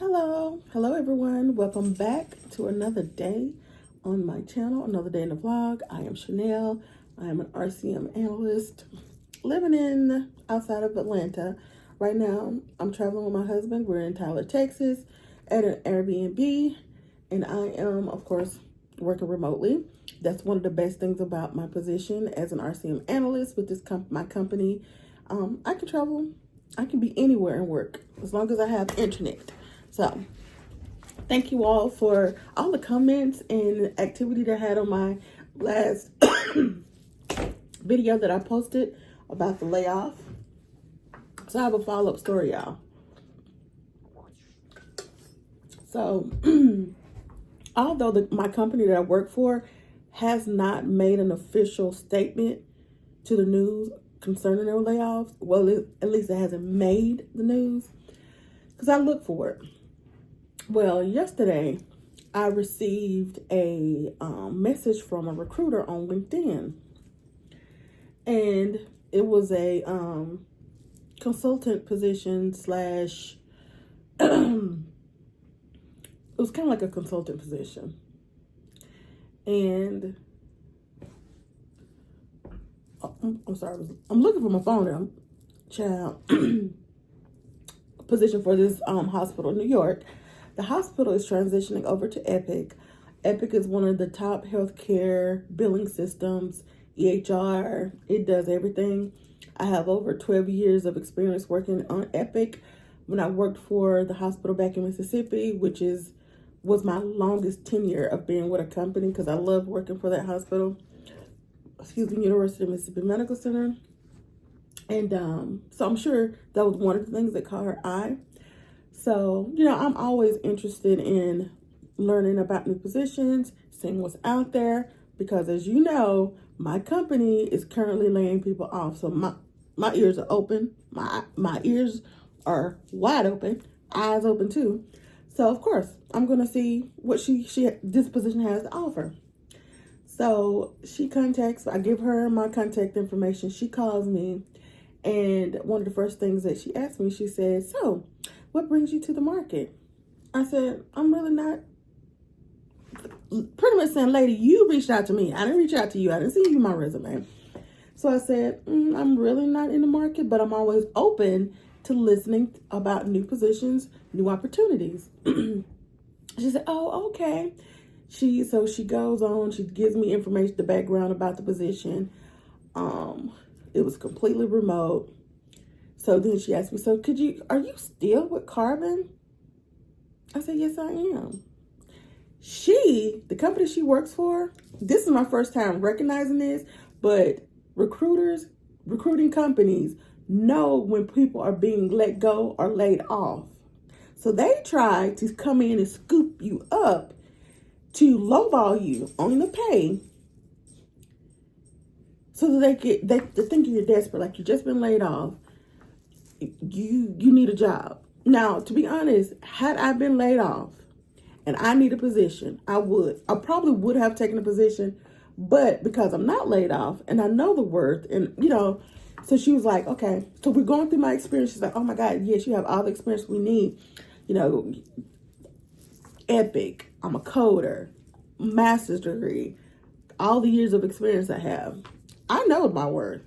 Hello everyone. Welcome back to another day on my channel, another day in the vlog. I am Chanel. I am an RCM analyst living in outside of Atlanta. Right now, I'm traveling with my husband. We're in Tyler, Texas at an Airbnb, and I am, of course, working remotely. That's one of the best things about my position as an RCM analyst with this my company. I can travel. I can be anywhere and work as long as I have internet. So thank you all for all the comments and activity that I had on my last video that I posted about the layoff. So I have a follow-up story, y'all. So although my company that I work for has not made an official statement to the news concerning their layoffs, well, at least it hasn't made the news because I look for it. Well, yesterday I received a message from a recruiter on LinkedIn, and it was a consultant position slash it was kind of like a consultant position. And I'm sorry, I'm looking for my phone now. Child. Position for this hospital in New York. The hospital is transitioning over to Epic. Epic is one of the top healthcare billing systems, EHR. It does everything. I have over 12 years of experience working on Epic. When I worked for the hospital back in Mississippi, which was my longest tenure of being with a company because I love working for that hospital. University of Mississippi Medical Center. And so I'm sure that was one of the things that caught her eye. So, I'm always interested in learning about new positions, seeing what's out there, because as you know, my company is currently laying people off. So my ears are open. My ears are wide open, eyes open too. So of course, I'm going to see what this position has to offer. So I give her my contact information. She calls me, and one of the first things that she asked me, she said, "So, what brings you to the market?" I said, "I'm really not," pretty much saying, "Lady, you reached out to me. I didn't reach out to you. I didn't see you my resume." So I said, "I'm really not in the market, but I'm always open to listening about new positions, new opportunities." She said, "Oh, okay." So she goes on, she gives me information, the background about the position. It was completely remote. So then she asked me, "So are you still with Carbon?" I said, "Yes, I am." The company she works for, this is my first time recognizing this, but recruiting companies know when people are being let go or laid off. So they try to come in and scoop you up to lowball you on the pay, so that they think you're desperate, like you've just been laid off. You need a job. Now, to be honest, had I been laid off and I need a position, I probably would have taken a position, but because I'm not laid off and I know the worth, and so she was like, "Okay." So we're going through my experience. She's like, "Oh my God, yes, you have all the experience we need. Epic, I'm a coder, master's degree, all the years of experience I have. I know my worth.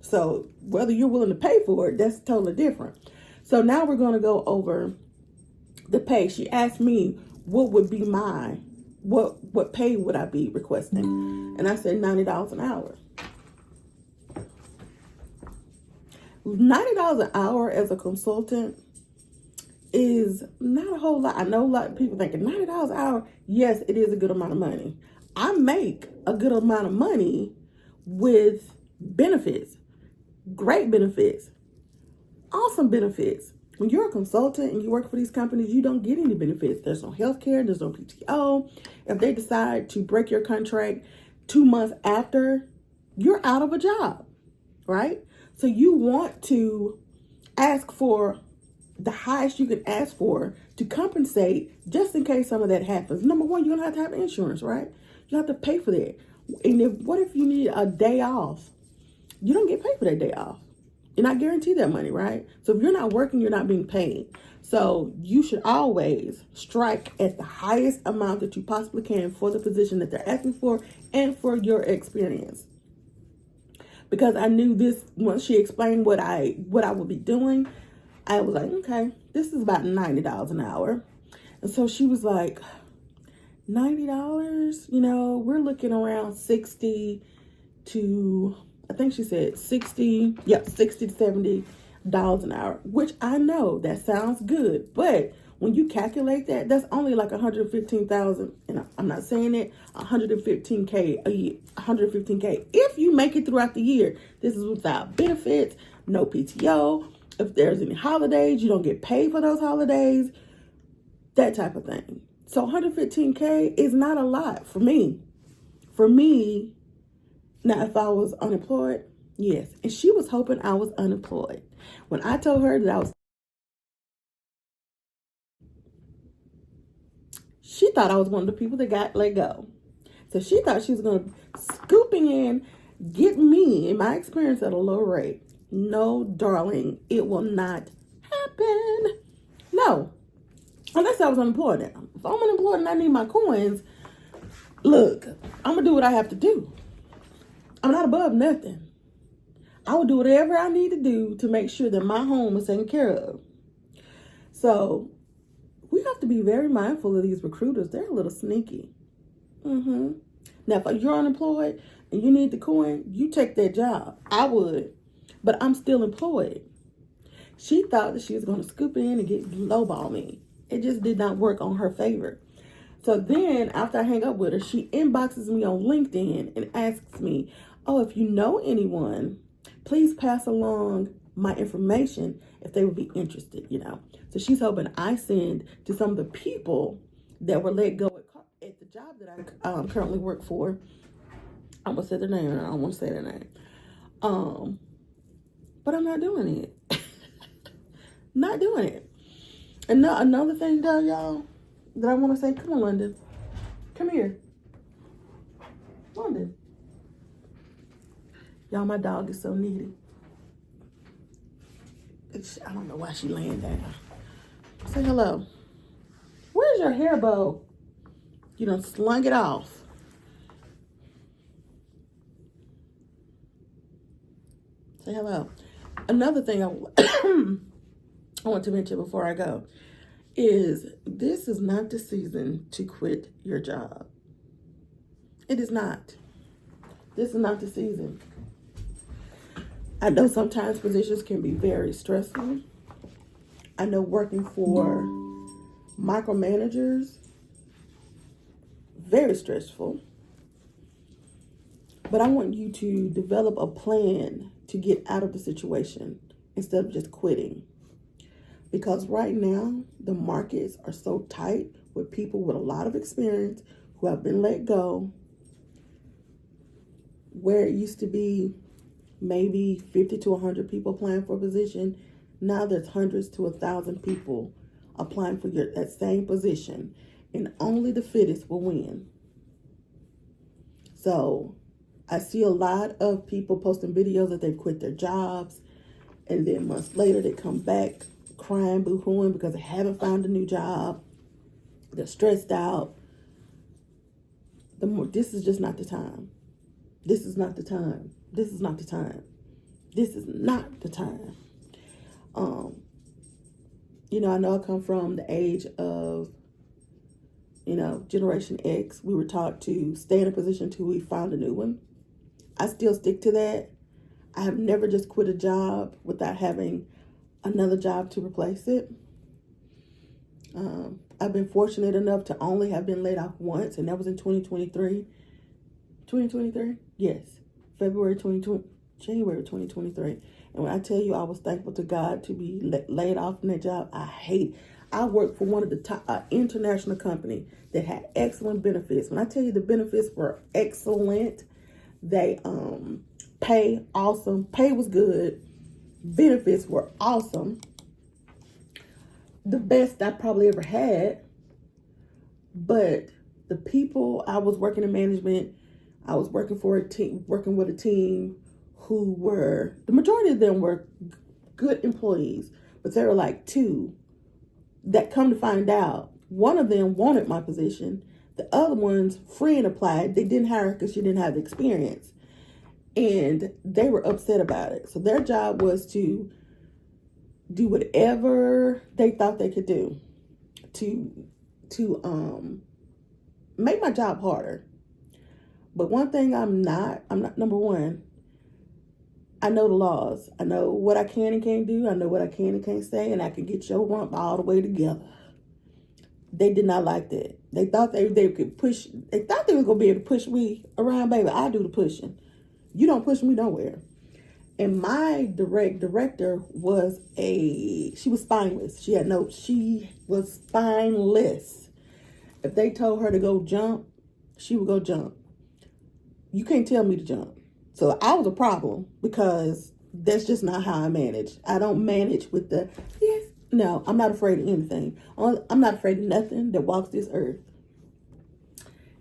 So whether you're willing to pay for it, that's totally different." So now we're going to go over the pay. She asked me what would be what pay would I be requesting? And I said $90 an hour. $90 an hour as a consultant is not a whole lot. I know a lot of people thinking $90 an hour. Yes, it is a good amount of money. I make a good amount of money with benefits, great benefits, awesome benefits. When you're a consultant and you work for these companies, you don't get any benefits. There's no health care. There's no PTO. If they decide to break your contract 2 months after, you're out of a job, right? So you want to ask for the highest you can ask for to compensate just in case some of that happens. Number one, you're going to have insurance, right? You have to pay for that. And what if you need a day off? You don't get paid for that day off. You're not guaranteed that money, right? So if you're not working, you're not being paid. So you should always strike at the highest amount that you possibly can for the position that they're asking for and for your experience. Because I knew this, once she explained what I would be doing, I was like, okay, this is about $90 an hour. And so she was like, $90, we're looking around 60 to, I think she said 60 to $70 an hour, which I know that sounds good, but when you calculate that, that's only like 115,000, and I'm not saying it, 115K a year, 115K. If you make it throughout the year, this is without benefits, no PTO. If there's any holidays, you don't get paid for those holidays, that type of thing. So 115K is not a lot for me. For me, now if I was unemployed, yes. And she was hoping I was unemployed. When I told her that she thought I was one of the people that got let go. So she thought she was going to scooping in, get me, in my experience, at a low rate. No, darling, it will not happen. No. Unless I was unemployed now. If I'm unemployed and I need my coins, look, I'm going to do what I have to do. I'm not above nothing. I will do whatever I need to do to make sure that my home is taken care of. So we have to be very mindful of these recruiters. They're a little sneaky. Now, if you're unemployed and you need the coin, you take that job. I would, but I'm still employed. She thought that she was going to scoop in and get lowball me. It just did not work on her favor. So then after I hang up with her, she inboxes me on LinkedIn and asks me, oh, if you know anyone, please pass along my information if they would be interested, So she's hoping I send to some of the people that were let go at the job that I currently work for. I'm going to say their name, and I don't want to say their name. But I'm not doing it. Not doing it. And another thing, though, y'all, that I want to say, come on, London. Come here. London. Y'all, my dog is so needy. I don't know why she laying down. Say hello. Where's your hair bow? You done slung it off. Say hello. Another thing I want to mention before I go is this is not the season to quit your job. It is not. This is not the season. I know sometimes positions can be very stressful. I know working for micromanagers, very stressful. But I want you to develop a plan to get out of the situation instead of just quitting. Because right now, the markets are so tight with people with a lot of experience who have been let go. Where it used to be maybe 50 to 100 people applying for a position, now there's hundreds to 1,000 people applying for that same position, and only the fittest will win. So I see a lot of people posting videos that they've quit their jobs, and then months later they come back crying, boo-hooing because they haven't found a new job. They're stressed out. This is just not the time. This is not the time. This is not the time. This is not the time. I know I come from the age of, Generation X. We were taught to stay in a position till we found a new one. I still stick to that. I have never just quit a job without having another job to replace it. I've been fortunate enough to only have been laid off once, and that was in 2023. 2023? Yes. January 2023. And when I tell you I was thankful to God to be laid off from that job, I worked for one of the top international company that had excellent benefits. When I tell you the benefits were excellent, they pay awesome. Pay was good. Benefits were awesome. The best I probably ever had. But the people, I was working in management. I was working for a team, working with a team the majority of them were good employees, but there were like two that, come to find out, one of them wanted my position. The other one's friend applied. They didn't hire her because she didn't have the experience. And they were upset about it. So their job was to do whatever they thought they could do to make my job harder. But one thing I'm not, number one, I know the laws. I know what I can and can't do. I know what I can and can't say, and I can get your rump all the way together. They did not like that. They thought they could push. They thought they was gonna be able to push me around, baby. I do the pushing. You don't push me nowhere. And my director was she was spineless. She was spineless. If they told her to go jump, she would go jump. You can't tell me to jump. So I was a problem because that's just not how I manage. I don't manage with yes. No, I'm not afraid of anything. I'm not afraid of nothing that walks this earth.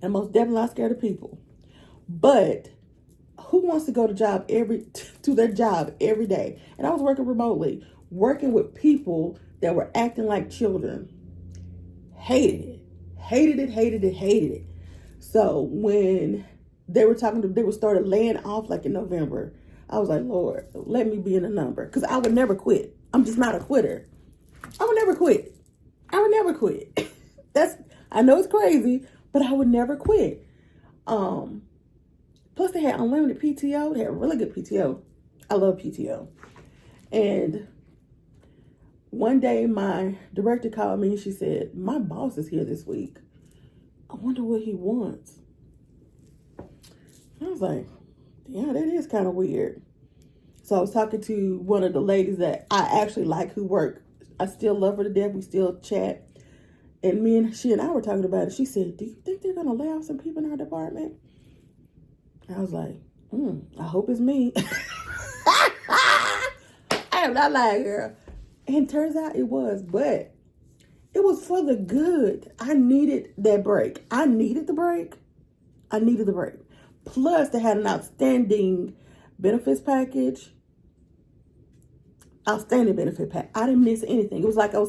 And most definitely not scared of people. But who wants to go to their job every day? And I was working remotely, working with people that were acting like children. Hated it. So when they were started laying off like in November, I was like, Lord, let me be in a number. Because I would never quit. I'm just not a quitter. I would never quit. I know it's crazy, but I would never quit. Plus they had unlimited PTO. They had really good PTO. I love PTO. And one day my director called me and she said, my boss is here this week. I wonder what he wants. I was like, yeah, that is kind of weird. So I was talking to one of the ladies that I actually like who work. I still love her to death. We still chat. And she and I were talking about it. She said, do you think they're going to lay off some people in our department? I was like, I hope it's me. I am not lying, girl. And turns out it was, but it was for the good. I needed that break. I needed the break. Plus, they had an outstanding benefits package. I didn't miss anything. It was like I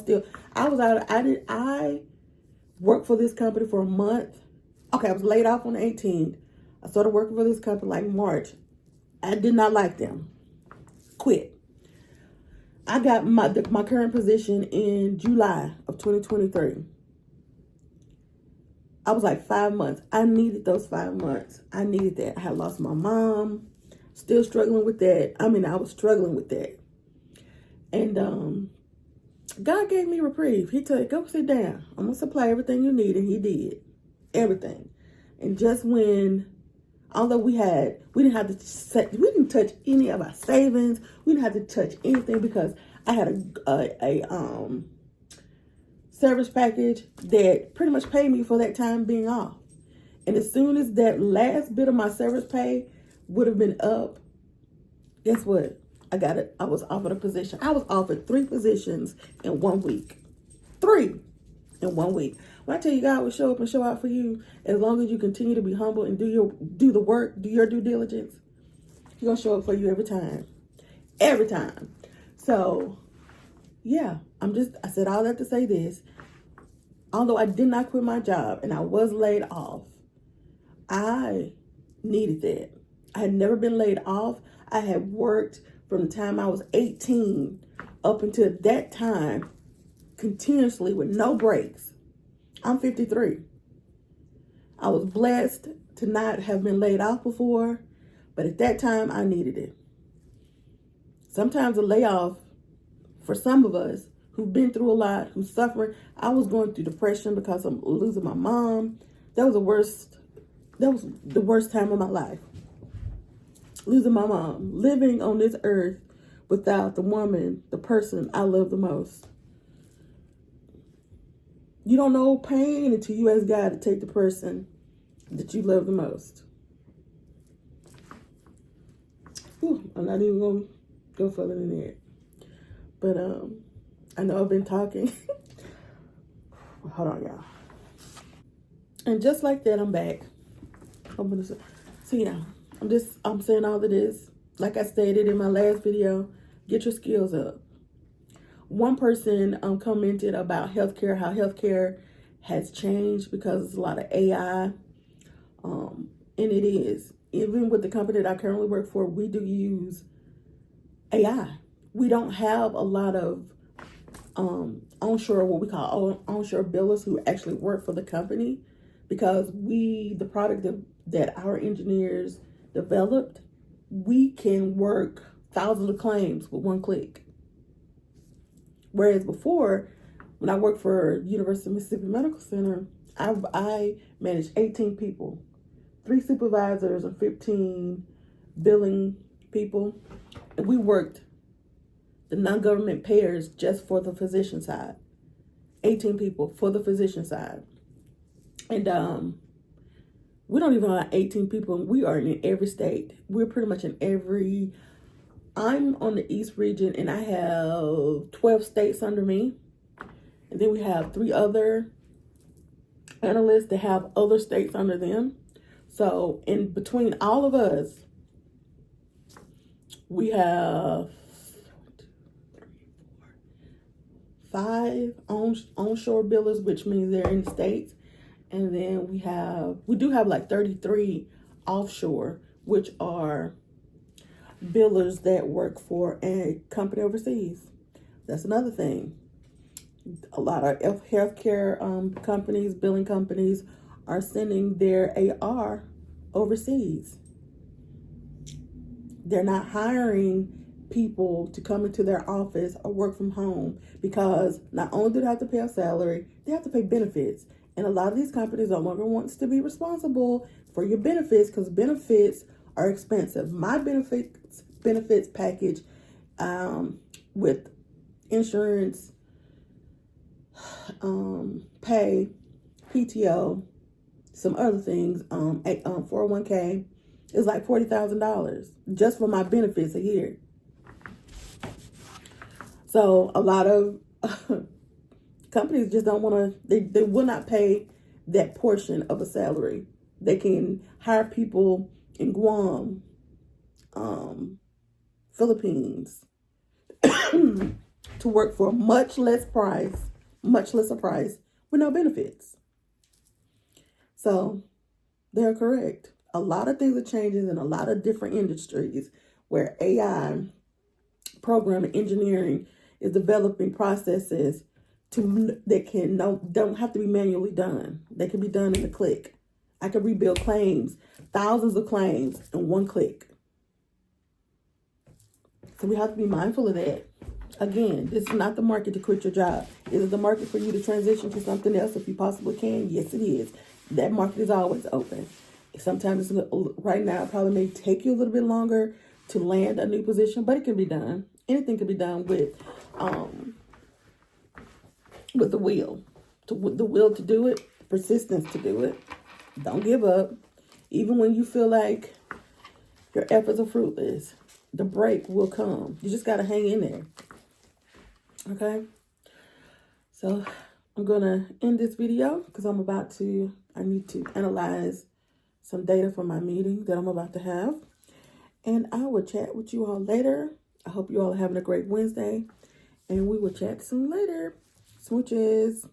worked for this company for a month. Okay, I was laid off on the 18th. I started working for this company like March. I did not like them. Quit. I got my current position in July of 2023. I was like 5 months. I needed those 5 months. I needed that. I had lost my mom. Still struggling with that. I was struggling with that. And God gave me reprieve. He told me, go sit down. I'm going to supply everything you need. And he did. Everything. And just when, although we didn't touch any of our savings. We didn't have to touch anything because I had a service package that pretty much paid me for that time being off. And as soon as that last bit of my service pay would have been up, guess what? I got it. I was offered a position. I was offered 3 positions in 1 week. 3 in 1 week. When I tell you God will show up and show out for you, as long as you continue to be humble and do the work, do your due diligence, He's gonna show up for you every time. Every time. So yeah, I said all that to say this. Although I did not quit my job and I was laid off, I needed that. I had never been laid off. I had worked from the time I was 18 up until that time continuously with no breaks. I'm 53. I was blessed to not have been laid off before, but at that time I needed it. Sometimes a layoff, for some of us who've been through a lot, who's suffering, I was going through depression because I'm losing my mom. That was the worst time of my life. Losing my mom, living on this earth without the person I love the most. You don't know pain until you ask God to take the person that you love the most. Whew, I'm not even going to go further than that. But I know I've been talking. Hold on, y'all. And just like that, I'm back. So yeah, I'm saying all of this like I stated in my last video, get your skills up. One person commented about healthcare, how healthcare has changed because it's a lot of AI. And it is. Even with the company that I currently work for, we do use AI. We don't have a lot of onshore, what we call onshore billers who actually work for the company, because the product that our engineers developed, we can work thousands of claims with one click. Whereas before, when I worked for University of Mississippi Medical Center, I managed 18 people, 3 supervisors and 15 billing people. And we worked the non-government payers just for the physician side. 18 people for the physician side. And we don't even have 18 people. We are in every state. We're pretty much in every... I'm on the East region, and I have 12 states under me. And then we have 3 other analysts that have other states under them. So in between all of us, we have 5 onshore billers, which means they're in the States. And then we do have like 33 offshore, which are billers that work for a company overseas. That's another thing. A lot of healthcare companies, billing companies, are sending their AR overseas. They're not hiring people to come into their office or work from home, because not only do they have to pay a salary, they have to pay benefits. And a lot of these companies no longer wants to be responsible for your benefits, because benefits are expensive. My benefits package with insurance, pay, PTO, some other things, 401k, is like $40,000 just for my benefits a year. So a lot of companies just don't want to, they will not pay that portion of a salary. They can hire people in Guam, Philippines, to work for much lesser price with no benefits. So they're correct. A lot of things are changing in a lot of different industries where AI, programming, engineering is developing processes that don't have to be manually done. They can be done in a click. I can rebuild claims, thousands of claims in one click. So we have to be mindful of that. Again, this is not the market to quit your job. Is it the market for you to transition to something else if you possibly can? Yes, it is. That market is always open. Sometimes right now, it probably may take you a little bit longer to land a new position, but it can be done. Anything can be done with the will. The will to do it, persistence to do it. Don't give up. Even when you feel like your efforts are fruitless, the break will come. You just got to hang in there. Okay? So I'm going to end this video because I need to analyze some data from my meeting that I'm about to have. And I will chat with you all later. I hope you all are having a great Wednesday. And we will chat soon later. Smooches.